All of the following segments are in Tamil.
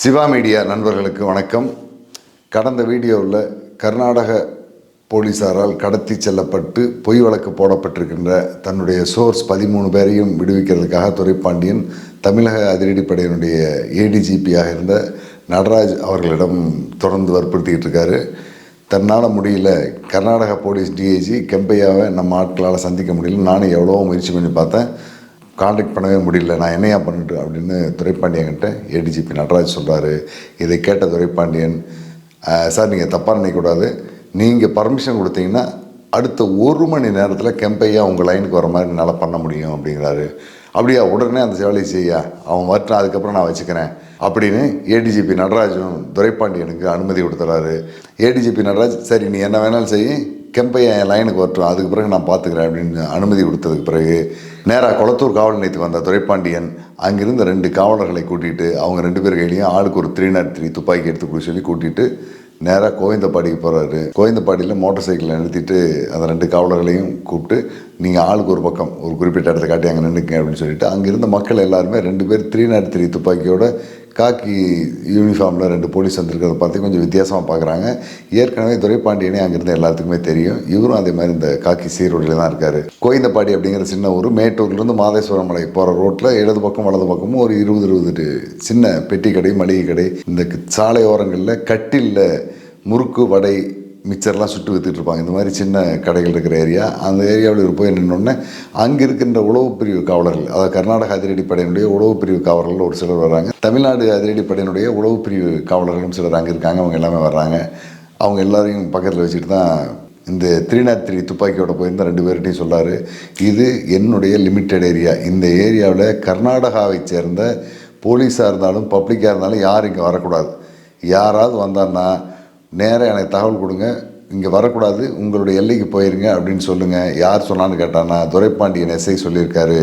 சிவா மீடியா நண்பர்களுக்கு வணக்கம். கடந்த வீடியோவில் கர்நாடக போலீஸாரால் கடத்தி செல்லப்பட்டு பொய் வழக்கு போடப்பட்டிருக்கின்ற தன்னுடைய சோர்ஸ் 13 பேரையும் விடுவிக்கிறதுக்காக துரைப்பாண்டியன் தமிழக அதிரடிப்படையினுடைய ஏடிஜிபியாக இருந்த நடராஜ் அவர்களிடம் தொடர்ந்து வற்புறுத்திக்கிட்டு இருக்காரு. தன்னால் முடியல, கர்நாடக போலீஸ் டிஐஜி கெம்பையாவை நம்ம ஆட்களால் சந்திக்க முடியல, நானும் எவ்வளோ முயற்சி பண்ணி பார்த்தேன், காண்டாக்ட் பண்ணவே முடியல, நான் என்னையா பண்ணிட்டு அப்படின்னு துரைப்பாண்டியன்கிட்ட ஏடிஜிபி நடராஜ் சொல்கிறாரு. இதை கேட்ட துரைப்பாண்டியன், சார் நீங்கள் தப்பாக நினைக்கக்கூடாது, நீங்கள் பர்மிஷன் கொடுத்தீங்கன்னா அடுத்த 1 மணி நேரத்தில் கெம்பையா உங்கள் லைனுக்கு வர மாதிரி என்னால் பண்ண முடியும் அப்படிங்கிறாரு. அப்படியா, உடனே அந்த வேலையை செய்யா, அவன் வரட்டும், அதுக்கப்புறம் நான் வச்சுக்கிறேன் அப்படின்னு ஏடிஜிபி நடராஜும் துரைப்பாண்டியனுக்கு அனுமதி கொடுத்துறாரு. ஏடிஜிபி நடராஜ், சரி நீ என்ன வேணாலும் செய்ய, கெம்பையா என் லைனுக்கு வரட்டும், அதுக்கு பிறகு நான் பார்த்துக்கிறேன் அப்படின்னு அனுமதி கொடுத்ததுக்கு பிறகு நேராக கொளத்தூர் காவல் நிலையத்துக்கு வந்த துரைப்பாண்டியன் அங்கிருந்த 2 காவலர்களை கூட்டிகிட்டு, அவங்க 2 பேர் கையிலையும் ஆளுக்கு ஒரு 303 துப்பாக்கி எடுத்து கொடுக்க சொல்லி கூட்டிகிட்டு நேராக கோவிந்தப்பாடிக்கு போகிறாரு. கோவிந்தப்பாடியில் மோட்டார் சைக்கிளை நிறுத்திட்டு அந்த 2 காவலர்களையும் கூப்பிட்டு, நீங்கள் ஆளுக்கு ஒரு பக்கம் ஒரு குறிப்பிட்ட இடத்த காட்டி அங்கே நின்றுங்க அப்படின்னு சொல்லிட்டு அங்கிருந்த மக்கள் எல்லாருமே 2 பேர் 303 துப்பாக்கியோட காக்கி யூனிஃபார்மில் 2 போலீஸ் வந்திருக்கிறத பார்த்து கொஞ்சம் வித்தியாசமாக பார்க்குறாங்க. ஏற்கனவே துரைப்பாண்டியனே அங்கேருந்து எல்லாத்துக்குமே தெரியும், இவரும் அதே மாதிரி இந்த காக்கி சீரோடியில் தான் இருக்கார். கோவிந்தப்பாடி அப்படிங்கிற சின்ன ஊர், மேட்டூர்லேருந்து மாதேஸ்வரம் மலை போகிற ரோட்டில் இடது பக்கம் வலது பக்கமும் ஒரு 20 சின்ன பெட்டி கடை, மளிகை கடை, இந்த சாலை ஓரங்களில் கட்டிலில் முறுக்கு வடை மிச்சர்லாம் சுட்டு விற்றுட்ருப்பாங்க. இந்த மாதிரி சின்ன கடைகள் இருக்கிற ஏரியா. அந்த ஏரியாவில் இவர் போய் நின்னோடனே அங்கே இருக்கின்ற உளவு பிரிவு காவலர்கள், அதாவது கர்நாடக அதிரடிப்படையினுடைய உளவு பிரிவு காவலர்கள் ஒரு சிலர் வர்றாங்க, தமிழ்நாடு அதிரடிப்படையினுடைய உளவு பிரிவு காவலர்களும் சிலர் அங்கே இருக்காங்க. அவங்க எல்லாமே வர்றாங்க. அவங்க எல்லாரையும் பக்கத்தில் வச்சுட்டு தான் இந்த 303 துப்பாக்கியோட போயிருந்த 2 பேர்கிட்டையும் சொல்கிறாரு, இது என்னுடைய லிமிட்டட் ஏரியா, இந்த ஏரியாவில் கர்நாடகாவை சேர்ந்த போலீஸாக இருந்தாலும் பப்ளிக்காக இருந்தாலும் யாரும் இங்கே வரக்கூடாது, யாராவது வந்தான்னா நேராக எனக்கு தகவல் கொடுங்க, இங்கே வரக்கூடாது, உங்களுடைய எல்லைக்கு போயிருங்க அப்படின்னு சொல்லுங்கள். யார் சொன்னான்னு கேட்டான்னா துரைப்பாண்டியன் எஸ்ஐ சொல்லியிருக்காரு,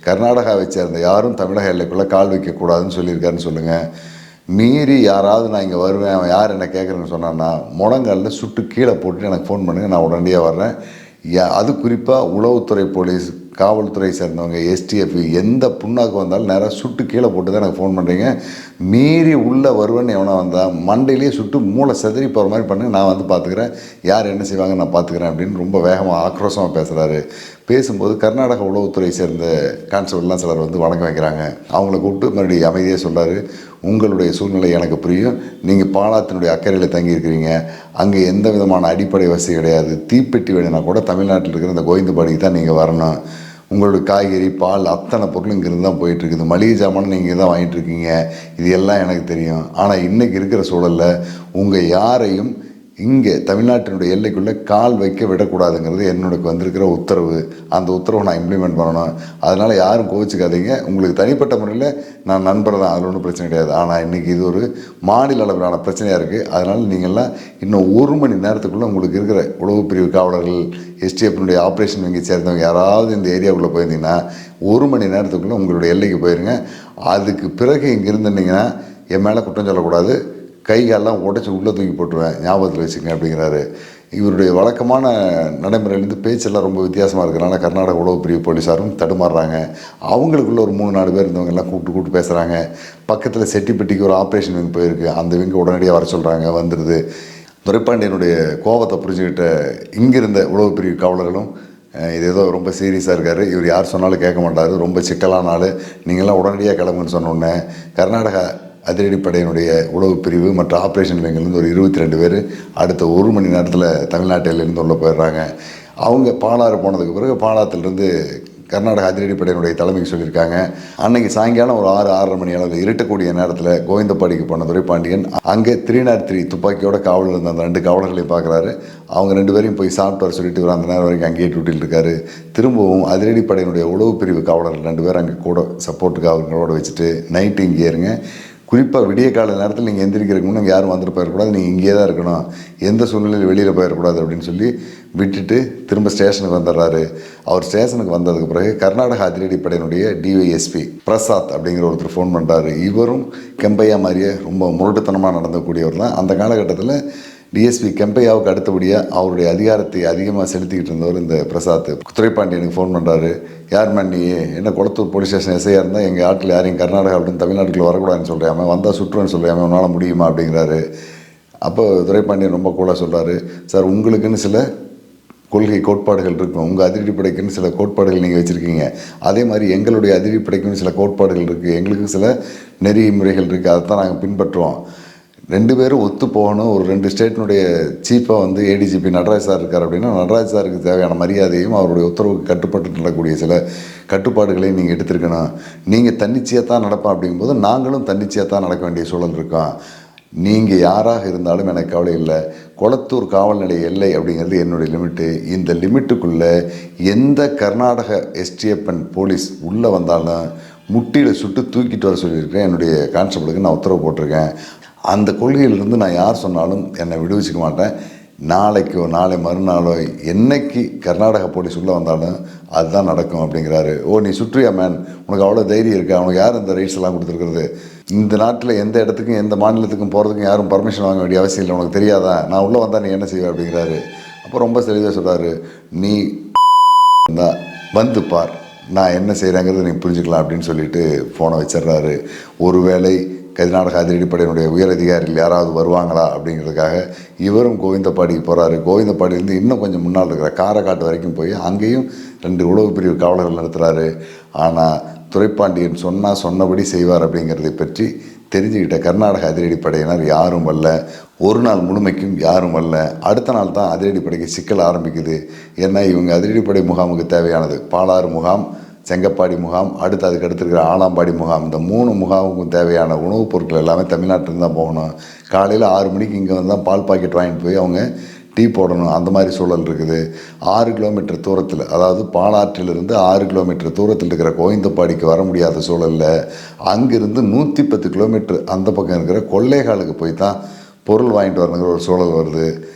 கர்நாடகாவை சேர்ந்த யாரும் தமிழக எல்லைக்குள்ளே கால் வைக்கக்கூடாதுன்னு சொல்லியிருக்காருன்னு சொல்லுங்கள். மீறி யாராவது நான் இங்கே வருவேன், அவன் யார் என்ன கேட்குறேன்னு சொன்னான்னா முழங்காலில் சுட்டு கீழே போட்டு எனக்கு ஃபோன் பண்ணுங்கள், நான் உடனடியாக வர்றேன். அது குறிப்பாக உளவுத்துறை போலீஸ், காவல்துறை சேர்ந்தவங்க, எஸ்டிஎஃப், எந்த புண்ணாக்கு வந்தாலும் நேராக சுட்டு கீழே போட்டு தான் எனக்கு ஃபோன் பண்ணுறீங்க. மீறி உள்ளே வருவேன்னு எவனா வந்தால் மண்டையிலேயே சுட்டு மூளை செதறி போகிற மாதிரி பண்ணுங்க, நான் வந்து பார்த்துக்கிறேன், யார் என்ன செய்வாங்க நான் பார்த்துக்கிறேன் அப்படின்னு ரொம்ப வேகமாக ஆக்ரோஷமாக பேசுகிறாரு. பேசும்போது கர்நாடக உளவுத்துறை சேர்ந்த கான்ஸ்டபிள்லாம் சிலர் வந்து வணக்கம் வைக்கிறாங்க. அவங்கள கூப்பிட்டு மறுபடியும் அமைதியாக சொல்கிறாரு, உங்களுடைய சூழ்நிலை எனக்கு புரியும், நீங்கள் பாலாத்தினுடைய அக்கறையில் தங்கியிருக்கிறீங்க, அங்கே எந்த விதமான அடிப்படை வசதி கிடையாது, தீப்பெட்டி வேணும்னா கூட தமிழ்நாட்டில் இருக்கிற இந்த கோவிந்தபாடிக்கு தான் நீங்கள் வரணும், உங்களோட காய்கறி பால் அத்தனை பொருளும் இங்கிருந்து தான் போயிட்டுருக்குது, மளிகை ஜாமான் நீங்கள் தான் வாங்கிட்டு இருக்கீங்க, இது எல்லாம் எனக்கு தெரியும். ஆனால் இன்றைக்கி இருக்கிற சூழலில் உங்கள் யாரையும் இங்கே தமிழ்நாட்டினுடைய எல்லைக்குள்ளே கால் வைக்க விடக்கூடாதுங்கிறது என்னோடக்கு வந்திருக்கிற உத்தரவு. அந்த உத்தரவை நான் இம்ப்ளிமெண்ட் பண்ணணும். அதனால் யாரும் கோவிச்சுக்காதீங்க, உங்களுக்கு தனிப்பட்ட முறையில் நான் நண்பர் தான், அதில் ஒன்றும் பிரச்சனை கிடையாது. ஆனால் இன்றைக்கி இது ஒரு மாநில அளவிலான பிரச்சனையாக இருக்குது. அதனால் நீங்கள்லாம் இன்னும் 1 மணி நேரத்துக்குள்ளே உங்களுக்கு இருக்கிற உளவு பிரிவு காவலர்கள், எஸ்டிஎஃப்னுடைய ஆப்ரேஷன் வங்கி சேர்ந்தவங்க யாராவது இந்த ஏரியாவுக்குள்ளே போயிருந்தீங்கன்னா 1 மணி நேரத்துக்குள்ளே உங்களுடைய எல்லைக்கு போயிருங்க. அதுக்கு பிறகு இங்கே இருந்துருந்தீங்கன்னா என் மேலே குற்றம் சொல்லக்கூடாது, கை காலெல்லாம் உடச்சி உள்ளே தூக்கி போட்டுருவேன், ஞாபகத்தில் வச்சுக்கங்க அப்படிங்கிறாரு. இவருடைய வழக்கமான நடைமுறையிலேருந்து பேச்செல்லாம் ரொம்ப வித்தியாசமாக இருக்கிறனால கர்நாடக உளவு பிரிவு போலீஸாரும் தடுமாறுறாங்க. அவங்களுக்குள்ள ஒரு 3-4 பேர் இருந்தவங்க எல்லாம் கூப்பிட்டு பேசுகிறாங்க. பக்கத்தில் செட்டிப்பட்டிக்கு ஒரு ஆப்ரேஷன் விங் போயிருக்கு, அந்த விங்கு உடனடியாக வர சொல்கிறாங்க, வந்துடுது. துரைப்பாண்டியனுடைய கோபத்தை புரிஞ்சுக்கிட்ட இங்கிருந்த உளவு பிரிவு காவலர்களும், இது ஏதோ ரொம்ப சீரியஸாக இருக்கார், இவர் யார் சொன்னாலும் கேட்க மாட்டார், ரொம்ப சிக்கலான ஆள், நீங்கள்லாம் உடனடியாக கிளம்புன்னு சொன்னோடனே கர்நாடக அதிரடிப்படையினுடைய உளவு பிரிவு மற்றும் ஆப்ரேஷன் விங்கிலேருந்து ஒரு 22 பேர் அடுத்த 1 மணி நேரத்தில் தமிழ்நாட்டிலேருந்து உள்ளே போயிடுறாங்க. அவங்க பாலாறு போனதுக்கு பிறகு பாலாத்திலிருந்து கர்நாடக அதிரடிப்படையினுடைய தலைமைக்கு சொல்லியிருக்காங்க. அன்றைக்கி சாயங்காலம் ஒரு 6-6:30 மணி அளவில் இருட்டக்கூடிய நேரத்தில் கோவிந்தப்பாடிக்கு போன துரைப்பாண்டியன் அங்கே 303 துப்பாக்கியோட காவலர் இருந்த அந்த 2 காவலர்களையும் பார்க்குறாரு. அவங்க 2 பேரையும் போய் சாப்பிட்டு வர சொல்லிட்டு வர அந்த நேரம் வரைக்கும் அங்கேயே டியூட்டியில் இருக்கார். திரும்பவும் அதிரடிப்படையினுடைய உளவு பிரிவு காவலர்கள் 2 பேர் அங்கே கூட சப்போர்ட்டுக்கு அவங்களோட வச்சுட்டு நைட்டு இங்கே இருங்க, குறிப்பாக விடிய கால நேரத்தில் நீங்கள் எந்திரிக்கிறதுக்கு முன்னே யாரும் வந்துட்டு போயிடக்கூடாது, நீங்கள் இங்கே தான் இருக்கணும், எந்த சூழ்நிலையில் வெளியில் போயிடக்கூடாது அப்படின்னு சொல்லி விட்டுட்டு திரும்ப ஸ்டேஷனுக்கு வந்துடுறாரு. அவர் ஸ்டேஷனுக்கு வந்ததுக்கு பிறகு கர்நாடக அதிரடிப்படையினுடைய டிஒய்எஸ்பி பிரசாத் அப்படிங்கிற ஒருத்தர் ஃபோன் பண்ணுறாரு. இவரும் கெம்பையா மாதிரியே ரொம்ப முரட்டுத்தனமாக நடந்தக்கூடியவர் தான். அந்த காலகட்டத்தில் டிஎஸ்பி கெம்பையாவுக்கு அடுத்தபடியாக அவருடைய அதிகாரத்தை அதிகமாக செலுத்திக்கிட்டு இருந்தவர் இந்த பிரசாத். துரைப்பாண்டியனுக்கு ஃபோன் பண்ணுறாரு. யார் நீ என்ன குளத்தூர் போலீஸ் ஸ்டேஷன் எஸ்ஐயாக இருந்தால் எங்கள் ஆட்டில் யாரையும் கர்நாடகா அப்படின்னு தமிழ்நாட்டுக்குள்ள வரக்கூடாதுன்னு சொல்கிறாம, வந்தால் சுற்றுவேன்னு சொல்கிறாம, உன்னால் முடியுமா அப்படிங்கிறாரு. அப்போ துரைப்பாண்டியன் ரொம்ப கூலாக சொல்கிறாரு, சார் உங்களுக்குன்னு சில கொள்கை கோட்பாடுகள் இருக்கும், உங்கள் அதிரடிப்படைக்குன்னு சில கோட்பாடுகள் நீங்கள் வச்சுருக்கீங்க, அதே மாதிரி எங்களுடைய அதிரடிப்படைக்குன்னு சில கோட்பாடுகள் இருக்குது, எங்களுக்கு சில நெறிமுறைகள் இருக்குது, அதை தான் நாங்கள் பின்பற்றுவோம். 2 பேரும் ஒத்து போகணும். ஒரு 2 ஸ்டேட்டினுடைய சீஃபாக வந்து ஏடிஜிபி நடராஜ் சார் இருக்கார் அப்படின்னா நடராஜ் சாருக்கு தேவையான மரியாதையும் அவருடைய உத்தரவுக்கு கட்டுப்பட்டு நடக்கக்கூடிய சில கட்டுப்பாடுகளையும் நீங்கள் எடுத்திருக்கணும். நீங்கள் தன்னிச்சையாக தான் நடப்போம் அப்படிங்கும்போது நாங்களும் தன்னிச்சையாக தான் நடக்க வேண்டிய சூழல் இருக்கோம். நீங்கள் யாராக இருந்தாலும் எனக்கு கவலை இல்லை. கொளத்தூர் காவல் நிலைய எல்லை அப்படிங்கிறது என்னுடைய லிமிட்டு. இந்த லிமிட்டுக்குள்ளே எந்த கர்நாடக எஸ்டிஎஃப்என் போலீஸ் உள்ளே வந்தாலும் முட்டியில் சுட்டு தூக்கிட்டு வர சொல்லியிருக்கேன். என்னுடைய கான்ஸ்டபிளுக்கு நான் உத்தரவு போட்டிருக்கேன். அந்த கொள்கையிலிருந்து நான் யார் சொன்னாலும் என்னை விடுவிச்சிக்க மாட்டேன். நாளைக்கோ நாளை மறுநாளோ என்னைக்கு கர்நாடக போலீஸ் உள்ளே வந்தாலும் அதுதான் நடக்கும் அப்படிங்கிறாரு. ஓ, நீ சுற்றியா மேன், உனக்கு அவ்வளோ தைரியம் இருக்கா? அவனுக்கு யார் இந்த ரைட்ஸ் எல்லாம் கொடுத்துருக்குறது? இந்த நாட்டில் எந்த இடத்துக்கும் எந்த மாநிலத்துக்கும் போகிறதுக்கும் யாரும் பர்மிஷன் வாங்க வேண்டிய அவசியம் இல்லை, உனக்கு தெரியாதா? நான் உள்ளே வந்தால் நீ என்ன செய்வ அப்படிங்கிறாரு. அப்போ ரொம்ப தெளிவாக சொல்கிறாரு, நீ தான் வந்து பார், நான் என்ன செய்கிறேங்கிறத நீ புரிஞ்சுக்கலாம் அப்படின்னு சொல்லிட்டு ஃபோனை வச்சிடுறாரு. ஒருவேளை கர்நாடக அதிரடிப்படையினுடைய உயரதிகாரிகள் யாராவது வருவாங்களா அப்படிங்கிறதுக்காக இவரும் கோவிந்தப்பாடிக்கு போகிறாரு. கோவிந்தப்பாடியிலேருந்து இன்னும் கொஞ்சம் முன்னால் இருக்கிற காரைக்காட்டு வரைக்கும் போய் அங்கேயும் 2 உளவு பிரிவு காவலர்கள் நடத்துகிறாரு. ஆனால் துரைப்பாண்டியன் சொன்னபடி செய்வார் அப்படிங்கிறதை பற்றி தெரிஞ்சுக்கிட்ட கர்நாடக அதிரடிப்படையினர் யாரும் வரல. ஒரு நாள் முழுமைக்கும் யாரும் வரல. அடுத்த நாள் தான் அதிரடிப்படைக்கு சிக்கல் ஆரம்பிக்குது. ஏன்னா இவங்க அதிரடிப்படை முகாமுக்கு தேவையானது பாலாறு முகாம், செங்கப்பாடி முகாம், அடுத்து அதுக்கு அடுத்துருக்கிற ஆலாம்பாடி முகாம், இந்த 3 முகாமுக்கும் தேவையான உணவுப் பொருட்கள் எல்லாமே தமிழ்நாட்டிலேருந்து தான் போகணும். காலையில் 6 மணிக்கு இங்கே வந்து தான் பால் பாக்கெட் வாங்கிட்டு போய் அவங்க டீ போடணும். அந்த மாதிரி சூழல் இருக்குது. 6 கிலோமீட்டர் தூரத்தில், அதாவது பாலாற்றிலிருந்து 6 கிலோமீட்டர் தூரத்தில் இருக்கிற கோவிந்தப்பாடிக்கு வர முடியாத சூழலில் அங்கிருந்து 110 கிலோமீட்டர் அந்த பக்கம் இருக்கிற கொள்ளைகாலுக்கு போய் தான் பொருள் வாங்கிட்டு வரணுங்கிற ஒரு சூழல் வருது.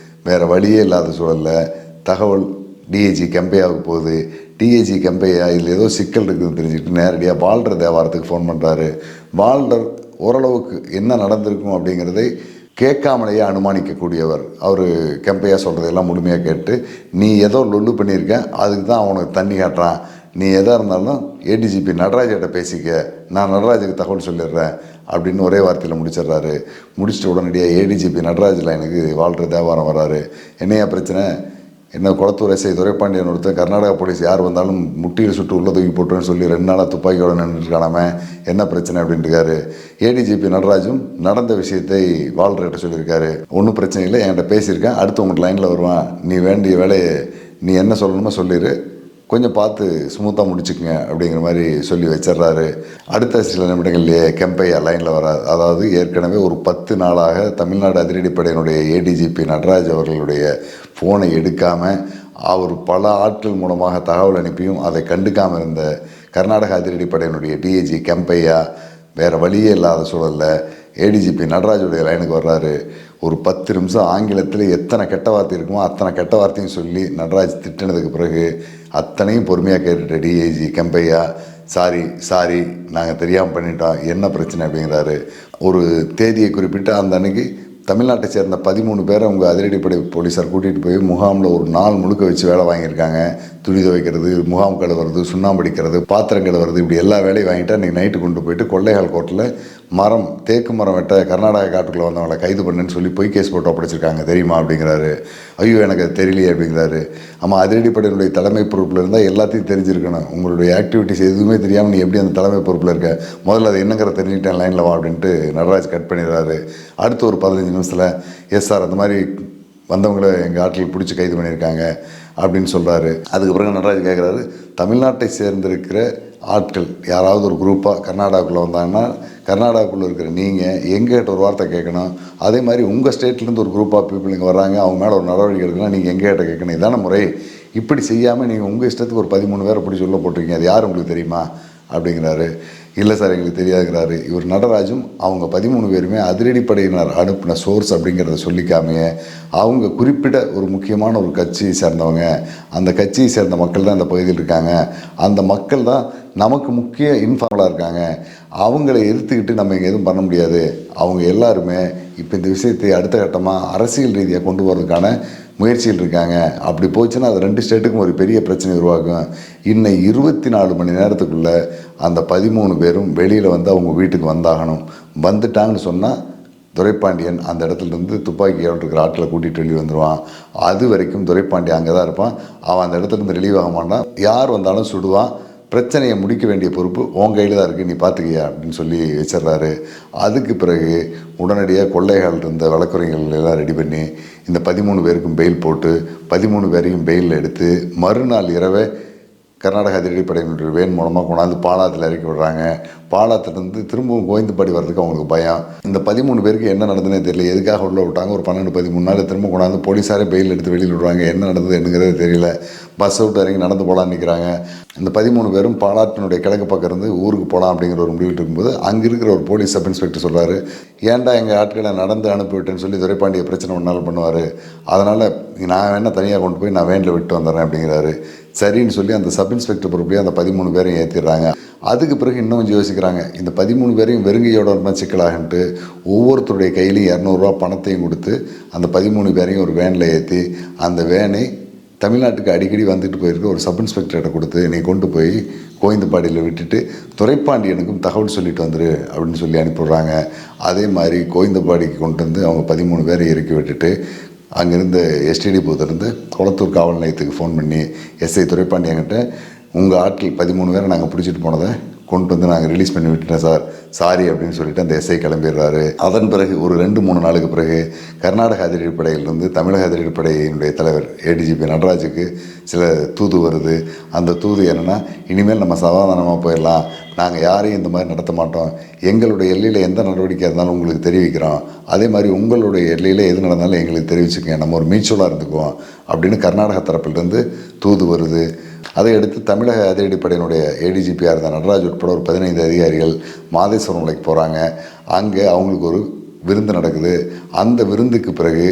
வேறு வழியே இல்லாத சூழலில் தகவல் டிஐஜி கெம்பையாவுக்கு போகுது. டிஐஜி கெம்பையா இதில் ஏதோ சிக்கல் இருக்குதுன்னு தெரிஞ்சுக்கிட்டு நேரடியாக பால்டர் தேவாரத்துக்கு ஃபோன் பண்ணுறாரு. பால்டர் ஓரளவுக்கு என்ன நடந்திருக்கும் அப்படிங்கிறதை கேட்காமலேயே அனுமானிக்கக்கூடியவர். அவர் கெம்பையா சொல்கிறதெல்லாம் முழுமையாக கேட்டு, நீ ஏதோ லொல்லு பண்ணியிருக்க, அதுக்கு தான் அவனுக்கு தண்ணி காட்டுறான், நீ எதாக இருந்தாலும் ஏடிஜிபி நடராஜிட்ட பேசிக்க, நான் நடராஜுக்கு தகவல் சொல்லிடுறேன் அப்படின்னு ஒரே வார்த்தையில் முடிச்சிடுறாரு. முடிச்சுட்டு உடனடியாக ஏடிஜிபி நடராஜ் லைனுக்கு வால்டர் தேவாரம் வர்றாரு. என்னையா பிரச்சனை? என்ன குளத்தூர் எஸ்ஐ துரைப்பாண்டியன் ஒருத்தர் கர்நாடகா போலீஸ் யார் வந்தாலும் முட்டியில் சுட்டு உள்ள தூக்கி போட்டுருன்னு சொல்லி 2 நாளாக துப்பாக்கியோட நின்றுருக்கானாம, என்ன பிரச்சனை அப்படின்ட்டுருக்காரு. ஏடிஜிபி நடராஜும் நடந்த விஷயத்தை வால்டர்கிட்ட சொல்லியிருக்காரு. ஒன்றும் பிரச்சனை இல்லை, என்கிட்ட பேசியிருக்கேன், அடுத்து உங்களுக்கு லைனில் வருவான், நீ வேண்டிய வேலையை நீ என்ன சொல்லணுமோ சொல்லிடு, கொஞ்சம் பார்த்து ஸ்மூத்தாக முடிச்சுக்குங்க அப்படிங்கிற மாதிரி சொல்லி வச்சிட்றாரு. அடுத்த சில நிமிடங்கள்லேயே கெம்பையா லைனில் வராது. அதாவது ஏற்கனவே ஒரு 10 நாளாக தமிழ்நாடு அதிரடிப்படையினுடைய ஏடிஜிபி நடராஜ் அவர்களுடைய ஃபோனை எடுக்காமல் அவர் பல ஆட்கள் மூலமாக தகவல் அனுப்பியும் அதை கண்டுக்காமல் இருந்த கர்நாடக அதிரடிப்படையினுடைய டிஐஜி கெம்பையா வேறு வழியே இல்லாத சூழலில் ஏடிஜிபி நடராஜுடைய லைனுக்கு வர்றாரு. ஒரு 10 நிமிஷம் ஆங்கிலத்தில் எத்தனை கெட்ட வார்த்தை இருக்குமோ அத்தனை கெட்ட வார்த்தையும் சொல்லி நடராஜ் திட்டினதுக்கு பிறகு அத்தனையும் பொறுமையாக கேட்டுட்டு டிஐஜி கெம்பையா, சாரி நாங்கள் தெரியாமல் பண்ணிட்டோம், என்ன பிரச்சனை அப்படிங்கிறாரு. ஒரு தேதியை குறிப்பிட்டு அந்த அன்னைக்கு தமிழ்நாட்டை சேர்ந்த 13 பேரை அவங்க அதிரடிப்படை போலீஸார் கூட்டிகிட்டு போய் முகாமில் ஒரு நாள் முழுக்க வச்சு வேலை வாங்கியிருக்காங்க. துணி துவைக்கிறது, முகாம் கழுவுறது, சுண்ணாம்படிக்கிறது, பாத்திரம் கழுவுறது, இப்படி எல்லா வேலையும் வாங்கிட்டு அன்றைக்கி நைட்டு கொண்டு போயிட்டு கொள்ளைகால் கோர்ட்டில் தேக்கு மரம் வெட்ட கர்நாடகா காட்டுக்குள்ளே வந்தவங்களை கைது பண்ணுன்னு சொல்லி பொய் கேஸ் போட்டு ஒப்படைச்சிருக்காங்க தெரியுமா அப்படிங்கிறாரு. ஐயோ எனக்கு அது தெரியலையே அப்படிங்கிறாரு. ஆமாம், அதிரடிப்படையினுடைய தலைமை பொறுப்பில் இருந்தால் எல்லாத்தையும் தெரிஞ்சிருக்கணும். உங்களுடைய ஆக்டிவிட்டிஸ் எதுவுமே தெரியாமல் நீ எப்படி அந்த தலைமை பொறுப்பில் இருக்க, முதல்ல அது என்னங்கிற தெரிஞ்சுக்கிட்டேன், லைனில் வா அப்படின்ட்டு நடராஜ் கட் பண்ணிடுறாரு. அடுத்து ஒரு 15 நிமிஷத்தில் எஸ் சார், அந்த மாதிரி வந்தவங்களை எங்கள் ஆட்கள் பிடிச்சி கைது பண்ணியிருக்காங்க அப்படின்னு சொல்கிறாரு. அதுக்கு பிறகு நடராஜ் கேட்குறாரு, தமிழ்நாட்டை சேர்ந்திருக்கிற ஆட்கள் யாராவது ஒரு குரூப்பாக கர்நாடகாவுக்குள்ளே வந்தாங்கன்னா கர்நாடகாவுக்குள்ளே இருக்கிற நீங்கள் எங்ககிட்ட ஒரு வார்த்தை கேட்கணும். அதே மாதிரி உங்கள் ஸ்டேட்லேருந்து ஒரு குரூப் ஆஃப் பீப்புள் இங்கே வர்றாங்க, அவங்க மேலே ஒரு நடவடிக்கை எடுக்கணும், நீங்கள் எங்ககிட்ட கேட்கணும். இதான முறை. இப்படி செய்யாமல் நீங்கள் உங்கள் இஷ்டத்துக்கு ஒரு 13 பேரை பிடிச்சி உள்ள போட்டிருக்கீங்க, அது யார் உங்களுக்கு தெரியுமா அப்படிங்கிறாரு. இல்லை சார் எங்களுக்கு தெரியாதுங்கிறாரு. இவர் நடராஜும் அவங்க 13 பேருமே அதிரடிப்படையினர் அனுப்பின சோர்ஸ் அப்படிங்கிறத சொல்லிக்காமையே அவங்க குறிப்பிட்ட ஒரு முக்கியமான ஒரு கட்சியை சேர்ந்தவங்க, அந்த கட்சியை சேர்ந்த மக்கள் தான் இந்த பகுதியில் இருக்காங்க, அந்த மக்கள் தான் நமக்கு முக்கிய இன்ஃபார்மலாக இருக்காங்க, அவங்கள எதிர்த்துக்கிட்டு நம்ம இங்கே எதுவும் பண்ண முடியாது, அவங்க எல்லாருமே இப்போ இந்த விஷயத்தை அடுத்த கட்டமாக அரசியல் ரீதியாக கொண்டு போகிறதுக்கான முயற்சியில் இருக்காங்க. அப்படி போச்சுன்னா அது 2 ஸ்டேட்டுக்கும் ஒரு பெரிய பிரச்சனை உருவாகும். இன்னும் 24 மணி நேரத்துக்குள்ளே அந்த 13 பேரும் வெளியில் வந்து அவங்க வீட்டுக்கு வந்தாகணும். வந்துட்டாங்கன்னு சொன்னால் துரைப்பாண்டியன் அந்த இடத்துலேருந்து துப்பாக்கியோடு இருக்கிற ஆட்களை கூட்டிகிட்டு வெளியே வந்துடுவான். அது வரைக்கும் துரைப்பாண்டியன் அங்கே தான் இருப்பான். அவன் அந்த இடத்துலேருந்து ரிலீவ் ஆக மாட்டான். யார் வந்தாலும் சுடுவான். பிரச்சனையை முடிக்க வேண்டிய பொறுப்பு உன் கையில் தான் இருக்குது, நீ பார்த்துக்கியா அப்படின்னு சொல்லி வச்சிட்றாரு. அதுக்கு பிறகு உடனடியாக கொள்ளைகள் இருந்த வழக்குரைகள் எல்லாம் ரெடி பண்ணி இந்த 13 பேருக்கும் பெயில் போட்டு 13 பேரையும் பெயிலில் எடுத்து மறுநாள் இரவே கர்நாடக அதிரடிப்படையினுடைய வேன் மூலமாக கொண்டாந்து பாலாத்தில் இறக்கி விடுறாங்க. பாலாத்திலேருந்து திரும்பவும் கோவிந்தபாடி வர்றதுக்கு அவங்களுக்கு பயம். இந்த 13 பேருக்கு என்ன நடந்ததுன்னே தெரியல, எதுக்காக உள்ள விட்டாங்க. ஒரு 12-13 நாள் திரும்ப கொண்டாந்து போலீஸாரே பெயில் எடுத்து வெளியில் விடுவாங்க. என்ன நடந்தது என்னங்கிறது தெரியல. பஸ்ஸை விட்டு இறங்கி நடந்து போகலான்னு நிற்கிறாங்க. இந்த 13 பேரும் பாலாற்றினுடைய கிழக்கு பக்கம் இருந்து ஊருக்கு போகலாம் அப்படிங்கிற ஒரு முடிவு இருக்கும்போது அங்கே இருக்கிற ஒரு போலீஸ் சப் இன்ஸ்பெக்டர் சொல்கிறாரு, ஏன்டா எங்கள் ஆட்களை நடந்து அனுப்பிவிட்டேன்னு சொல்லி துரைப்பாண்டிய பிரச்சனை ஒன்றால் பண்ணுவார், அதனால் நான் வேணால் தனியாக கொண்டு போய் நான் வேனில் விட்டு வந்துடுறேன் அப்படிங்கிறாரு. சரின்னு சொல்லி அந்த சப் இன்ஸ்பெக்டர் பொறுப்பையும் அந்த 13 பேரையும் ஏற்றிடுறாங்க. அதுக்கு பிறகு இன்னும் கொஞ்சம் யோசிக்கிறாங்க. இந்த 13 பேரையும் வெறுங்கையோட இருந்தால் சிக்கலாகன்ட்டு ஒவ்வொருத்தருடைய கையிலையும் 200 ரூபா பணத்தையும் கொடுத்து அந்த 13 பேரையும் ஒரு வேனில் ஏற்றி அந்த வேனை தமிழ்நாட்டுக்கு அடிக்கடி வந்துட்டு போயிருக்க ஒரு சப் இன்ஸ்பெக்டர்கிட்ட கொடுத்து நீ கொண்டு போய் கோவிந்தபாடியில் விட்டுட்டு துரைப்பாண்டியனுக்கும் தகவல் சொல்லிட்டு வந்துரு அப்படின்னு சொல்லி அனுப்பிடுறாங்க. அதே மாதிரி கோவிந்தபாடிக்கு கொண்டு வந்து அவங்க 13 பேரை இறக்கி விட்டுட்டு அங்கேருந்து எஸ்டிடி பூத்திலேருந்து குளத்தூர் காவல் நிலையத்துக்கு ஃபோன் பண்ணி எஸ்ஐ துரைப்பாண்டியன்கிட்ட உங்கள் ஆட்கள் 13 பேரை நாங்கள் பிடிச்சிட்டு போனதை கொண்டு வந்து நாங்கள் ரிலீஸ் பண்ணி விட்டுட்டேன் சார், சாரி அப்படின்னு சொல்லிட்டு அந்த எஸ்ஐ கிளம்பிடுறாரு. அதன் பிறகு ஒரு 2-3 நாளுக்கு பிறகு கர்நாடக அதிரடிப்படையிலிருந்து தமிழக அதிரடிப்படையினுடைய தலைவர் ஏடிஜிபி நடராஜுக்கு சில தூது வருது. அந்த தூது என்னென்னா, இனிமேல் நம்ம சமாதானமாக போயிடலாம், நாங்கள் யாரையும் இந்த மாதிரி நடத்த மாட்டோம், எங்களுடைய எல்லையில் எந்த நடவடிக்கை இருந்தாலும் உங்களுக்கு தெரிவிக்கிறோம், அதே மாதிரி உங்களுடைய எல்லையில் எது நடந்தாலும் எங்களுக்கு தெரிவிச்சுக்கங்க, நம்ம ஒரு மியூச்சுவலாக இருந்துக்குவோம் அப்படின்னு கர்நாடக தரப்பிலிருந்து தூது வருது. அதை அடுத்து தமிழக அதிரடிப்படையினுடைய ஏடிஜிபியாக இருந்த நடராஜ் உட்பட ஒரு 15 அதிகாரிகள் மாதேஸ்வரம் மலைக்கு போகிறாங்க. அங்கே அவங்களுக்கு ஒரு விருந்து நடக்குது. அந்த விருந்துக்கு பிறகு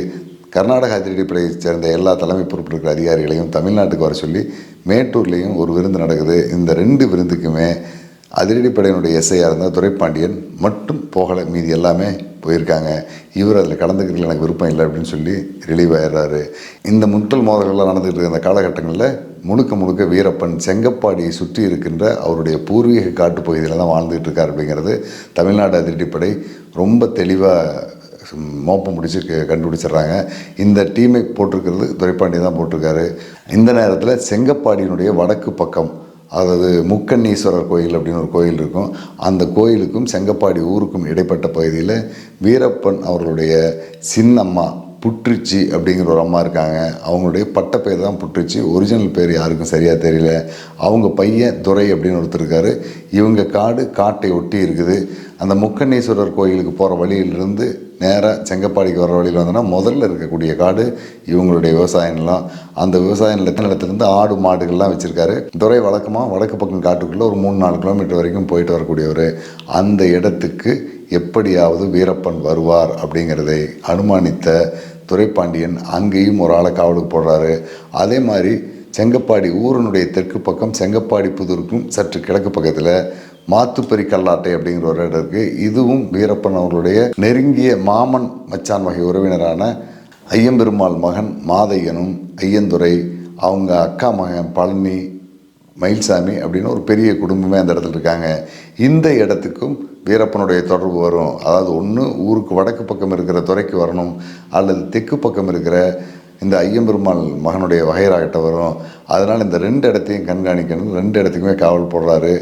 கர்நாடக அதிரடிப்படையை சேர்ந்த எல்லா தலைமை பொறுப்பில் இருக்கிற அதிகாரிகளையும் தமிழ்நாட்டுக்கு வர சொல்லி மேட்டூர்லேயும் ஒரு விருந்து நடக்குது. இந்த 2 விருந்துக்குமே அதிரடிப்படையினுடைய எஸ்ஐயாக இருந்தால் துரைப்பாண்டியன் மட்டும் போகலை, மீதி எல்லாமே போயிருக்காங்க. இவர் அதில் கலந்துக்கிறதுல எனக்கு விருப்பம் இல்லை அப்படின்னு சொல்லி ரிலீவ் ஆயிடுறாரு. இந்த முதல் மோதல்கள்லாம் நடந்துகிட்டு இருக்க இந்த காலகட்டங்களில் முழுக்க வீரப்பன் செங்கப்பாடியை சுற்றி இருக்கின்ற அவருடைய பூர்வீக காட்டு பகுதியில் தான் வாழ்ந்துகிட்டு இருக்கார் அப்படிங்கிறது தமிழ்நாடு அதிரடிப்படை ரொம்ப தெளிவாக மோப்பம் முடிச்சு கண்டுபிடிச்சிட்றாங்க. இந்த டீமை போட்டிருக்கிறது துரைப்பாண்டி தான் போட்டிருக்காரு. இந்த நேரத்தில் செங்கப்பாடியினுடைய வடக்கு பக்கம், அதாவது முக்கண்ணீஸ்வரர் கோயில் அப்படின்னு ஒரு கோயில் இருக்கும், அந்த கோயிலுக்கும் செங்கப்பாடி ஊருக்கும் இடைப்பட்ட பகுதியில் வீரப்பன் அவர்களுடைய சின்னம்மா புற்றிச்சி அப்படிங்கிற ஒரு அம்மா இருக்காங்க. அவங்களுடைய பட்ட பேர் தான் புற்றிச்சி, ஒரிஜினல் பேர் யாருக்கும் சரியாக தெரியல. அவங்க பையன் துரை அப்படின்னு ஒருத்தர் இருக்கார். இவங்க காட்டை ஒட்டி இருக்குது. அந்த முக்கண்ணீஸ்வரர் கோயிலுக்கு போகிற வழியிலிருந்து நேராக செங்கப்பாடிக்கு வர வழியில் வந்தோன்னா முதல்ல இருக்கக்கூடிய காடு இவங்களுடைய விவசாய நிலம். அந்த விவசாய நிலத்திலேருந்து ஆடு மாடுகள்லாம் வச்சுருக்காரு. துரை வழக்கமாக வடக்கு பக்கம் காட்டுக்குள்ளே ஒரு 3-4 கிலோமீட்டர் வரைக்கும் போயிட்டு வரக்கூடியவர். அந்த இடத்துக்கு எப்படியாவது வீரப்பன் வருவார் அப்படிங்கிறதை அனுமானித்த துரைப்பாண்டியன் அங்கேயும் ஒரு ஆளை காவலுக்கு போடுறாரு. அதே மாதிரி செங்கப்பாடி ஊரினுடைய தெற்கு பக்கம் செங்கப்பாடி புதூருக்கும் சற்று கிழக்கு பக்கத்தில் மாத்துப்பரி கல்லாட்டை அப்படிங்கிற ஒரு இடம் இருக்குது. இதுவும் வீரப்பன் அவர்களுடைய நெருங்கிய மாமன் மச்சான் வகை உறவினரான ஐயம்பெருமாள் மகன் மாதையனும் ஐயந்துரை, அவங்க அக்கா மகன் பழனி மயில்சாமி அப்படின்னு ஒரு பெரிய குடும்பமே அந்த இடத்துல இருக்காங்க. இந்த இடத்துக்கும் வீரப்பனுடைய தொடர்பு வரும். அதாவது ஒன்று ஊருக்கு வடக்கு பக்கம் இருக்கிற துறைக்கு வரணும், அல்லது தெற்கு பக்கம் இருக்கிற இந்த ஐயம்பெருமாள் மகனுடைய வகைராகிட்ட வரும். அதனால் இந்த 2 இடத்தையும் கண்காணிக்கணும். 2 இடத்துக்குமே காவல் போடுறாரு.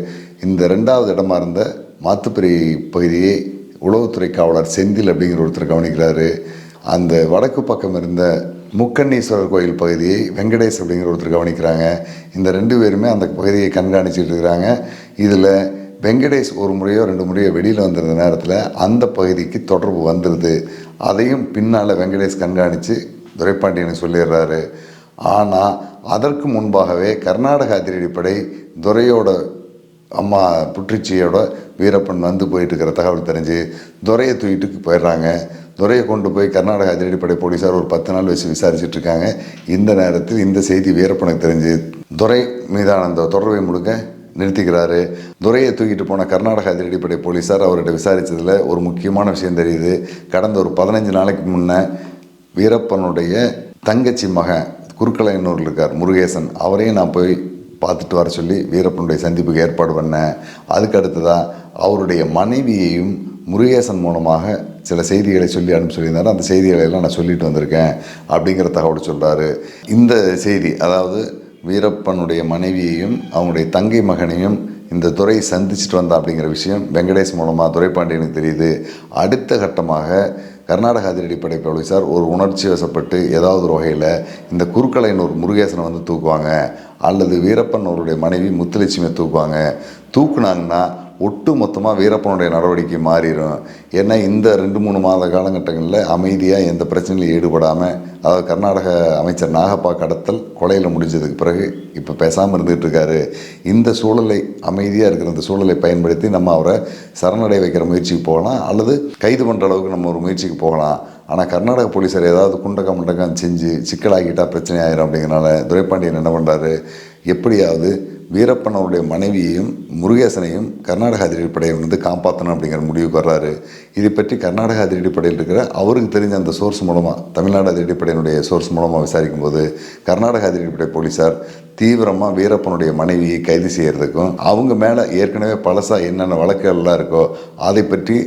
இந்த 2வது இடமா இருந்த மாத்துப்பரி பகுதியை உளவுத்துறை காவலர் செந்தில் அப்படிங்கிற ஒருத்தர் கவனிக்கிறாரு. அந்த வடக்கு பக்கம் இருந்த முக்கண்ணீஸ்வரர் கோயில் பகுதியை வெங்கடேஷ் அப்படிங்கிற ஒருத்தர் கவனிக்கிறாங்க. இந்த 2 பேருமே அந்த பகுதியை கண்காணிச்சிட்டு இருக்கிறாங்க. இதில் வெங்கடேஷ் ஒரு முறையோ 2 முறையோ வெளியில் வந்திருந்த நேரத்தில் அந்த பகுதிக்கு தொடர்பு வந்துடுது. அதையும் பின்னால் வெங்கடேஷ் கண்காணித்து துரைப்பாண்டியனுக்கு சொல்லிடுறாரு. ஆனால் அதற்கு முன்பாகவே கர்நாடக அதிரடிப்படை துரையோட அம்மா புற்றுச்சியோட வீரப்பன் வந்து போயிட்டு இருக்கிற தகவல் தெரிஞ்சு துரையை தூக்கிட்டு போயிடுறாங்க. துரையை கொண்டு போய் கர்நாடக அதிரடிப்படை போலீஸார் ஒரு 10 நாள் வச்சு விசாரிச்சுட்டு இருக்காங்க. இந்த நேரத்தில் இந்த செய்தி வீரப்பனுக்கு தெரிஞ்சு துரை மீதான அந்த தொடர்பை முழுக்க நிறுத்திக்கிறாரு. துரையை தூக்கிட்டு போன கர்நாடக அதிரடிப்படை போலீஸார் அவர்கிட்ட விசாரித்ததில் ஒரு முக்கியமான விஷயம் தெரியுது. கடந்த ஒரு 15 நாளைக்கு முன்னே வீரப்பனுடைய தங்கச்சி மகன் குறுக்கலையனூரில் இருக்கார் முருகேசன், அவரையும் நான் போய் பார்த்துட்டு வர சொல்லி வீரப்பனுடைய சந்திப்புக்கு ஏற்பாடு பண்ணேன். அதுக்கு அடுத்ததாக அவருடைய மனைவியையும் முருகேசன் மூலமாக சில செய்திகளை சொல்லி அனுப்பி சொல்லியிருந்தாரு. அந்த செய்திகளை எல்லாம் நான் சொல்லிட்டு வந்திருக்கேன் அப்படிங்கிற தகவல் சொல்கிறாரு. இந்த செய்தி, அதாவது வீரப்பனுடைய மனைவியையும் அவங்களுடைய தங்கை மகனையும் இந்த துரை சந்திச்சுட்டு வந்தா அப்படிங்கிற விஷயம் வெங்கடேஷ் மூலமாக துரைப்பாண்டியனுக்கு தெரியுது. அடுத்த கட்டமாக கர்நாடக அதிரடிப்படை போலீஸார் ஒரு உணர்ச்சி வசப்பட்டு ஏதாவது ஒரு வகையில் இந்த குறுக்கலையனூர் முருகேசனை வந்து தூக்குவாங்க, அல்லது வீரப்பன் அவருடைய மனைவி முத்துலட்சுமியை தூக்குவாங்க. தூக்குனாங்கன்னா ஒட்டு மொத்தமாக வீரப்பனுடைய நடவடிக்கை மாறிடும். ஏன்னா இந்த 2-3 மாத காலகட்டங்களில் அமைதியாக எந்த பிரச்சனையிலும் ஈடுபடாமல், அதாவது கர்நாடக அமைச்சர் நாகப்பா கடத்தல் கொலையில் முடிஞ்சதுக்கு பிறகு இப்போ பேசாமல் இருந்துகிட்டு இருக்காரு. இந்த சூழலை, அமைதியாக இருக்கிற இந்த சூழலை பயன்படுத்தி நம்ம அவரை சரணடை வைக்கிற முயற்சிக்கு போகலாம், அல்லது கைது பண்ணுற அளவுக்கு நம்ம ஒரு முயற்சிக்கு போகலாம். ஆனால் கர்நாடக போலீஸார் ஏதாவது குண்டக்கம் முண்டக்கம் செஞ்சு சிக்கலாகிட்டால் பிரச்சனை ஆயிரும். அப்படிங்கிறனால துரைப்பாண்டியன் என்ன பண்ணுறாரு, எப்படியாவது வீரப்பன் அவருடைய மனைவியையும் முருகேசனையும் கர்நாடக அதிரடிப்படையை வந்து காப்பாற்றணும் அப்படிங்கிற முடிவுக்கு வர்றாரு. இதை பற்றி கர்நாடக அதிரடிப்படையில் இருக்கிற அவருக்கு தெரிஞ்ச அந்த சோர்ஸ் மூலமாக, தமிழ்நாடு அதிரடிப்படையினுடைய சோர்ஸ் மூலமாக விசாரிக்கும் போது கர்நாடக அதிரடிப்படை போலீஸார் தீவிரமாக வீரப்பனுடைய மனைவியை கைது செய்கிறதுக்கும், அவங்க மேலே ஏற்கனவே பழசாக என்னென்ன வழக்குகள்லாம் இருக்கோ அதை பற்றி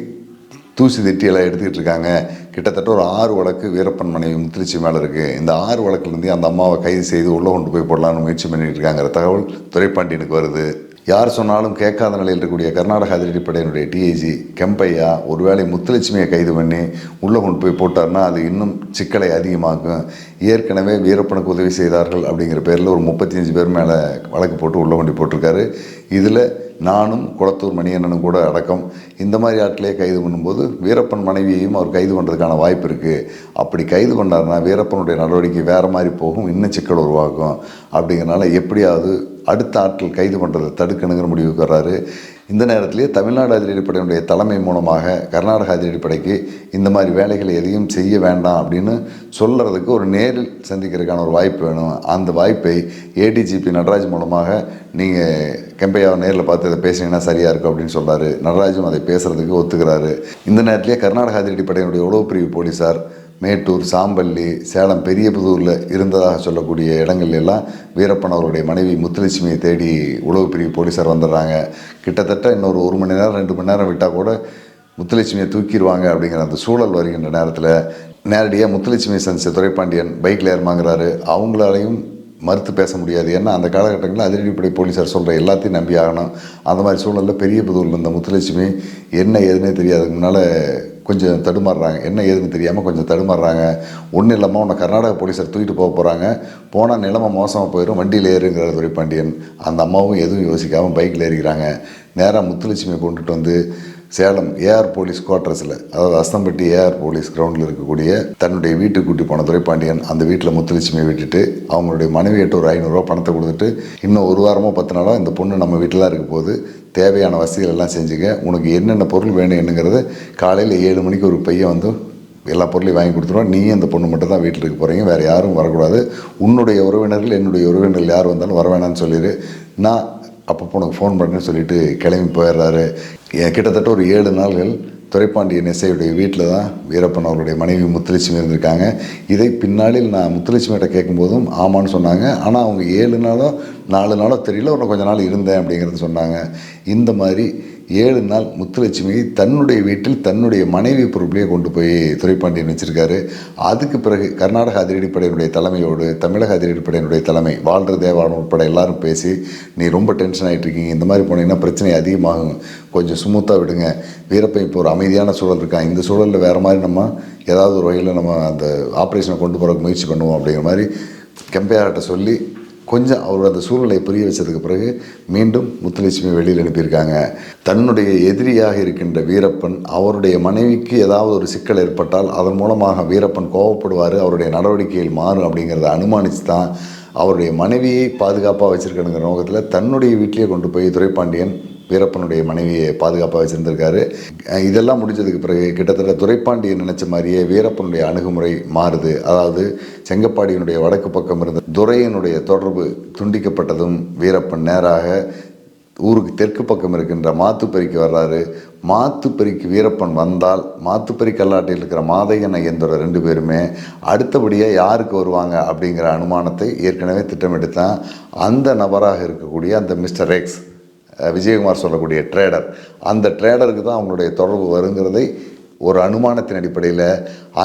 தூசி திட்டியெல்லாம் எடுத்துக்கிட்டு இருக்காங்க. கிட்டத்தட்ட ஒரு 6 வழக்கு வீரப்பன் மனைவி முத்துலட்சுமி மேலே இருக்குது. இந்த 6 வழக்குலேருந்து அந்த அம்மாவை கைது செய்து உள்ளே கொண்டு போய் போடலான்னு முயற்சி பண்ணிட்டு இருக்காங்கிற தகவல் துரைப்பாண்டியனுக்கு வருது. யார் சொன்னாலும் கேட்காத நிலையில் இருக்கக்கூடிய கர்நாடக அதிரடிப்படையினுடைய டிஐஜி கெம்பையா ஒருவேளை முத்துலட்சுமியை கைது பண்ணி உள்ளே கொண்டு போய் போட்டார்னா அது இன்னும் சிக்கலை அதிகமாகும். ஏற்கனவே வீரப்பனுக்கு உதவி செய்தார்கள் அப்படிங்கிற பேரில் ஒரு 35 பேர் மேலே வழக்கு போட்டு உள்ளே கொண்டு போட்டிருக்காரு. இதில் நானும் குளத்தூர் மணியண்ணனும் கூட அடக்கம். இந்த மாதிரி ஆட்களே கைது பண்ணும்போது வீரப்பன் மனைவியையும் அவர் கைது பண்ணுறதுக்கான வாய்ப்பு இருக்குது. அப்படி கைது பண்ணார்னா வீரப்பனுடைய நடவடிக்கை வேறு மாதிரி போகும், இன்னும் சிக்கல் உருவாகும். அப்படிங்கிறனால எப்படியாவது அடுத்த ஆட்கள் கைது பண்ணுறதை தடுக்கணுங்கிற முடிவுக்கு வர்றாரு. இந்த நேரத்திலேயே தமிழ்நாடு அதிரடிப்படையினுடைய தலைமை மூலமாக கர்நாடக அதிரடிப்படைக்கு இந்த மாதிரி வேலைகளை எதையும் செய்ய வேண்டாம் அப்படின்னு சொல்கிறதுக்கு ஒரு நேரில் சந்திக்கிறதுக்கான ஒரு வாய்ப்பு வேணும். அந்த வாய்ப்பை ஏடிஜிபி நடராஜ் மூலமாக நீங்கள் கெம்பையாவை நேரில் பார்த்து அதை பேசினீங்கன்னா சரியாக இருக்கும் அப்படின்னு சொல்கிறாரு. நடராஜும் அதை பேசுகிறதுக்கு ஒத்துக்கிறாரு. இந்த நேரத்திலேயே கர்நாடக அதிரடிப்படையினுடைய உளவு பிரிவு போலீஸார் மேட்டூர், சாம்பள்ளி, சேலம், பெரியபுதூரில் இருந்ததாக சொல்லக்கூடிய இடங்கள் எல்லாம் வீரப்பன் அவருடைய மனைவி முத்துலட்சுமியை தேடி உளவு பிரிவு போலீஸார் வந்துடுறாங்க. கிட்டத்தட்ட இன்னொரு 1 மணி நேரம் 2 மணி நேரம் விட்டால் கூட முத்துலட்சுமியை தூக்கிடுவாங்க அப்படிங்கிற அந்த சூழல் வருகின்ற நேரத்தில் நேரடியாக முத்துலட்சுமியை சந்தித்த துரைப்பாண்டியன் பைக்கில் ஏறுமாங்கிறாரு. அவங்களாலையும் மறுத்து பேச முடியாது. ஏன்னா அந்த காலகட்டங்களில் அதிரடிப்படை போலீஸார் சொல்கிற எல்லாத்தையும் நம்பி ஆகணும். அந்த மாதிரி சூழலில் பெரியபுதூரில் இருந்த முத்துலட்சுமி என்ன ஏதுன்னே தெரியாதுக்கு முன்னால் கொஞ்சம் தடுமாறுறாங்க. என்ன ஏதுன்னு தெரியாமல் கொஞ்சம் தடுமாறுறாங்க. ஒன்றும் இல்லாமல் உன்னை கர்நாடக போலீஸார் தூக்கிட்டு போகிறாங்க, போனால் நிலைமை மோசமாக போயிடும், வண்டியில் ஏறுங்கிற துரைப்பாண்டியன். அந்த அம்மாவும் எதுவும் யோசிக்காமல் பைக்கில் ஏறிக்கிறாங்க. நேராக முத்துலட்சுமியை கொண்டுட்டு வந்து சேலம் ஏஆர் போலீஸ் குவார்ட்டர்ஸில், அதாவது அஸ்தம்பட்டி ஏஆர் போலீஸ் கிரவுண்டில் இருக்கக்கூடிய தன்னுடைய வீட்டுக்கு கூட்டி போன துரைப்பாண்டியன் அந்த வீட்டில் முத்துலட்சுமியை விட்டுட்டு அவங்களுடைய மனைவியிட்ட ஒரு 500 ரூபா பணத்தை கொடுத்துட்டு, இன்னும் 1 வாரமோ 10 நாளோ இந்த பொண்ணு நம்ம வீட்டில் தான் இருக்க போது, தேவையான வசதிகள் எல்லாம் செஞ்சுக்க, உனக்கு என்னென்ன பொருள் வேணும் என்னங்கிறது காலையில் 7 மணிக்கு ஒரு பையன் வந்து எல்லா பொருளையும் வாங்கி கொடுத்துருவோம். நீயும் அந்த பொண்ணு மட்டும் தான் வீட்டில் இருக்க போகிறீங்க, வேறு யாரும் வரக்கூடாது. உன்னுடைய உறவினர்கள் என்னுடைய உறவினர்கள் யார் வந்தாலும் வர வேணான்னு சொல்லிடு, நான் அப்பப்போ உனக்கு ஃபோன் பண்ணுறேன்னு சொல்லிட்டு கிளம்பி போயிடுறாரு. கிட்டத்தட்ட ஒரு 7 நாள்கள் துரைப்பாண்டியன் எஸ்ஐயுடைய வீட்டில் தான் வீரப்பன் அவருடைய மனைவி முத்துலட்சுமி இருந்திருக்காங்க. இதை பின்னாளில் நான் முத்துலட்சுமிகிட்ட கேட்கும்போதும் ஆமான்னு சொன்னாங்க. ஆனால் அவங்க 7 நாளோ 4 நாளோ தெரியல, ஒன்று கொஞ்ச நாள் இருந்தேன் அப்படிங்கிறது சொன்னாங்க. இந்த மாதிரி 7 நாள் முத்துலட்சுமியை தன்னுடைய வீட்டில் தன்னுடைய மனைவி பொறுப்பிலேயே கொண்டு போய் துரைப்பாண்டியன் வச்சுருக்காரு. அதுக்கு பிறகு கர்நாடக அதிரடிப்படையினுடைய தலைமையோடு தமிழக அதிரடிப்படையினுடைய தலைமை வாழ்ற தேவாரம் உட்பட எல்லாரும் பேசி, நீ ரொம்ப டென்ஷன் ஆகிட்டு இருக்கீங்க, இந்த மாதிரி போனீங்கன்னா பிரச்சனை அதிகமாகும், கொஞ்சம் ஸ்மூத்தாக விடுங்க, வீரப்பன் இப்போ ஒரு அமைதியான சூழல் இருக்கான், இந்த சூழலில் வேறு மாதிரி நம்ம ஏதாவது ஒரு வகையில் நம்ம அந்த ஆப்ரேஷனை கொண்டு போகிறதுக்கு முயற்சி பண்ணுவோம் அப்படிங்கிற மாதிரி கெம்பையார்கிட்ட சொல்லி கொஞ்சம் அவரோட அந்த சூழ்நிலை புரிய வச்சதுக்கு பிறகு மீண்டும் முத்துலட்சுமி வெளியில் அனுப்பியிருக்காங்க. தன்னுடைய எதிரியாக இருக்கின்ற வீரப்பன் அவருடைய மனைவிக்கு ஏதாவது ஒரு சிக்கல் ஏற்பட்டால் அதன் மூலமாக வீரப்பன் கோபப்படுவார், அவருடைய நடவடிக்கைகள் மாறும் அப்படிங்கிறத அனுமானித்து தான் அவருடைய மனைவியை பாதுகாப்பாக வச்சுருக்கணுங்கிற நோக்கத்தில் தன்னுடைய வீட்டிலேயே கொண்டு போய் துரைப்பாண்டியன் வீரப்பனுடைய மனைவியை பாதுகாப்பாக வச்சுருந்துருக்காரு. இதெல்லாம் முடிஞ்சதுக்கு பிறகு கிட்டத்தட்ட துரைப்பாண்டியன் நினச்ச மாதிரியே வீரப்பனுடைய அணுகுமுறை மாறுது. அதாவது செங்கப்பாடியினுடைய வடக்கு பக்கம் இருந்த துரையினுடைய தொடர்பு துண்டிக்கப்பட்டதும் வீரப்பன் நேராக ஊருக்கு தெற்கு பக்கம் இருக்கின்ற மாத்துப்பரிக்கு வர்றாரு. மாத்துப்பரிக்கு வீரப்பன் வந்தால் மாத்துப்பரி கல்லாட்டில் இருக்கிற மாதையன் ஐயந்தோட 2 பேருமே அடுத்தபடியாக யாருக்கு வருவாங்க அப்படிங்கிற அனுமானத்தை ஏற்கனவே திட்டமிட்டுத்தான் அந்த நபராக இருக்கக்கூடிய அந்த மிஸ்டர் எக்ஸ், விஜயகுமார் சொல்லக்கூடிய ட்ரேடர், அந்த ட்ரேடருக்கு தான் அவங்களுடைய தொடர்பு வருங்கிறதை ஒரு அனுமானத்தின் அடிப்படையில்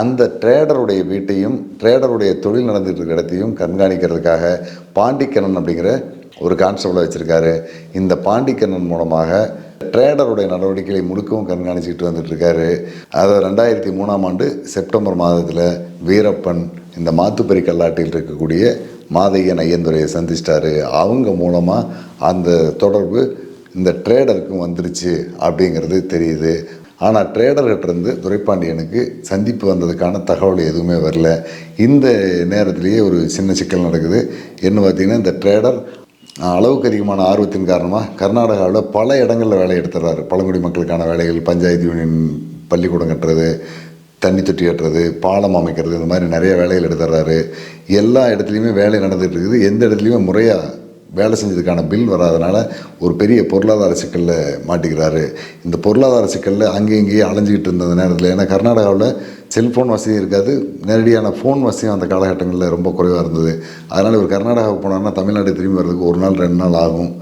அந்த ட்ரேடருடைய வீட்டையும் ட்ரேடருடைய தொழில் நடந்துகிட்டு இருக்கிற இடத்தையும் கண்காணிக்கிறதுக்காக பாண்டிக்கண்ணன் அப்படிங்கிற ஒரு கான்ஸ்டபிளை வச்சுருக்காரு. இந்த பாண்டிக்கண்ணன் மூலமாக ட்ரேடருடைய நடவடிக்கைகளை முழுக்கவும் கண்காணிச்சிக்கிட்டு வந்துட்டுருக்காரு. அதை 2003ஆம் ஆண்டு செப்டம்பர் மாதத்தில் வீரப்பன் இந்த மாத்துப்பரி கல்லாட்டில் இருக்கக்கூடிய மாதையன் ஐயந்துரையை சந்திச்சிட்டாரு. அவங்க மூலமாக அந்த தொடர்பு இந்த ட்ரேடருக்கும் வந்துருச்சு அப்படிங்கிறது தெரியுது. ஆனால் ட்ரேடர்கிட்டருந்து துரைப்பாண்டியனுக்கு சந்திப்பு வந்ததுக்கான தகவல் எதுவுமே வரல. இந்த நேரத்திலேயே ஒரு சின்ன சிக்கல் நடக்குது. என்ன பார்த்திங்கன்னா, இந்த ட்ரேடர் அளவுக்கு அதிகமான ஆர்வத்தின் காரணமாக கர்நாடகாவில் பல இடங்களில் வேலை எடுத்துடுறாரு. பழங்குடி மக்களுக்கான வேலைகள், பஞ்சாயத்து யூனியன் பள்ளிக்கூடம் கட்டுறது, தண்ணி தொட்டி கட்டுறது, பாலம் அமைக்கிறது, இந்த மாதிரி நிறைய வேலைகள் எடுத்துடுறாரு. எல்லா இடத்துலையுமே வேலை நடந்துகிட்டு இருக்குது. எந்த இடத்துலையுமே முறையாக வேலை செஞ்சதுக்கான பில் வராதனால ஒரு பெரிய பொருளாதார சிக்கலில் மாட்டிக்கிறாரு. இந்த பொருளாதார சிக்கலில் அங்கேயும் இங்கேயும் அலைஞ்சிக்கிட்டு இருந்த நேரத்தில், ஏன்னா கர்நாடகாவில் செல்ஃபோன் வசதியும் இருக்காது, நேரடியான ஃபோன் வசதியும் அந்த காலகட்டங்களில் ரொம்ப குறைவாக இருந்தது. அதனால் இவர் கர்நாடகாவுக்கு போனார்னா தமிழ்நாடு திரும்பி வர்றதுக்கு 1 நாள் 2 நாள் ஆகும்,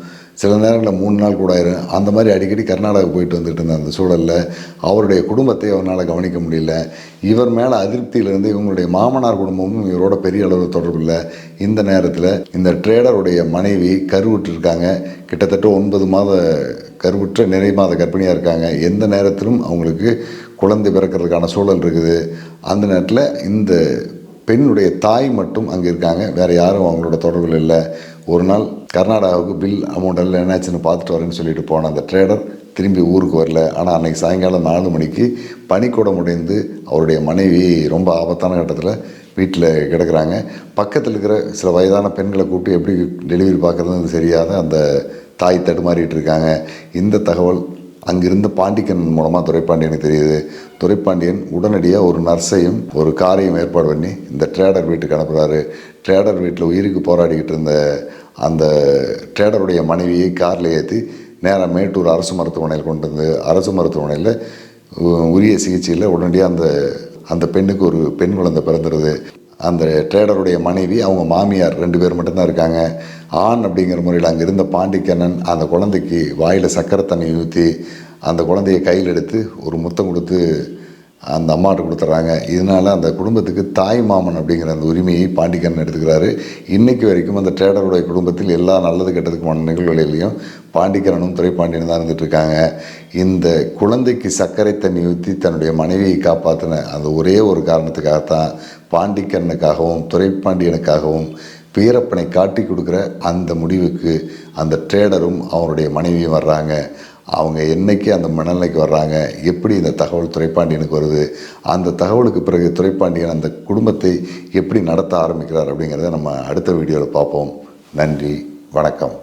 சில நேரங்களில் 3 நாள் கூட ஆயிரும். அந்த மாதிரி அடிக்கடி கர்நாடகா போயிட்டு வந்துட்டு இருந்த அந்த சூழலில் அவருடைய குடும்பத்தை அவரால் கவனிக்க முடியல. இவர் மேலே அதிருப்தியிலிருந்து இவங்களுடைய மாமனார் குடும்பமும் இவரோட பெரிய அளவு தொடர்பு இல்லை. இந்த நேரத்தில் இந்த ட்ரேடருடைய மனைவி கருவுற்றிருக்காங்க. கிட்டத்தட்ட 9 மாத கருவுற்ற நிறை மாத கர்ப்பிணியாக இருக்காங்க. எந்த நேரத்திலும் அவங்களுக்கு குழந்தை பிறக்கிறதுக்கான சூழல் இருக்குது. அந்த நேரத்தில் இந்த பெண்ணுடைய தாய் மட்டும் அங்கே இருக்காங்க, வேறு யாரும் அவங்களோட தொடர்பில் இல்லை. ஒரு நாள் கர்நாடகாவுக்கு பில் அமௌண்ட் எல்லாம் என்னாச்சுன்னு பார்த்துட்டு வரேன்னு சொல்லிட்டு போன அந்த ட்ரேடர் திரும்பி ஊருக்கு வரல. ஆனால் அன்றைக்கி சாயங்காலம் 4 மணிக்கு பனிக்கூடம் உடைந்து அவருடைய மனைவி ரொம்ப ஆபத்தான கட்டத்தில் வீட்டில் கிடக்கிறாங்க. பக்கத்தில் இருக்கிற சில வயதான பெண்களை கூப்பிட்டு எப்படி டெலிவரி பார்க்குறதுன்னு தெரியாத அந்த தாய் தடுமாறிட்டு இருக்காங்க. இந்த தகவல் அங்கிருந்த பாண்டிக்கண்ணன் மூலமாக துரைப்பாண்டியனுக்கு தெரியுது. துரைப்பாண்டியன் உடனடியாக ஒரு நர்ஸையும் ஒரு காரையும் ஏற்பாடு பண்ணி இந்த ட்ரேடர் வீட்டுக்கு அனுப்புகிறாரு. ட்ரேடர் வீட்டில் உயிருக்கு போராடிக்கிட்டு இருந்த அந்த ட்ரேடருடைய மனைவியை காரில் ஏற்றி நேராக மேட்டூர் அரசு மருத்துவமனையில் கொண்டு வந்து அரசு மருத்துவமனையில் உரிய சிகிச்சையில் உடனடியாக அந்த பெண்ணுக்கு ஒரு பெண் குழந்தை பிறந்துடுது. அந்த ட்ரேடருடைய மனைவி, அவங்க மாமியார் 2 பேர் மட்டும்தான் இருக்காங்க. ஆண் அப்படிங்கிற முறையில் அங்கே இருந்த பாண்டிக்கண்ணன் அந்த குழந்தைக்கு வாயில் சக்கரை தண்ணி ஊற்றி அந்த குழந்தைய கையில் எடுத்து ஒரு முத்தம் கொடுத்து அந்த அம்மாட்ட கொடுத்துட்றாங்க. இதனால் அந்த குடும்பத்துக்கு தாய் மாமன் அப்படிங்கிற அந்த உரிமையை பாண்டிக்கண்ணன் எடுத்துக்கிறாரு. இன்றைக்கு வரைக்கும் அந்த ட்ரேடருடைய குடும்பத்தில் எல்லா நல்லது கெட்டதுக்குமான நிகழ்வுகளிலையும் பாண்டிக்கண்ணனும் துரைப்பாண்டியனும் தான் இருந்துகிட்ருக்காங்க. இந்த குழந்தைக்கு சர்க்கரை தண்ணி ஊற்றி தன்னுடைய மனைவியை காப்பாற்றின அந்த ஒரே ஒரு காரணத்துக்காகத்தான் பாண்டிக்கண்ணனுக்காகவும் துரைப்பாண்டியனுக்காகவும் வீரப்பனை காட்டி கொடுக்குற அந்த முடிவுக்கு அந்த ட்ரேடரும் அவருடைய மனைவியும் வர்றாங்க. அவங்க என்னைக்கு அந்த மனநிலைக்கு வர்றாங்க, எப்படி இந்த தகவல் துரைப்பாண்டியனுக்கு வருது, அந்த தகவலுக்கு பிறகு துரைப்பாண்டியன் அந்த குடும்பத்தை எப்படி நடத்த ஆரம்பிக்கிறார் அப்படிங்கிறத நம்ம அடுத்த வீடியோவில் பார்ப்போம். நன்றி, வணக்கம்.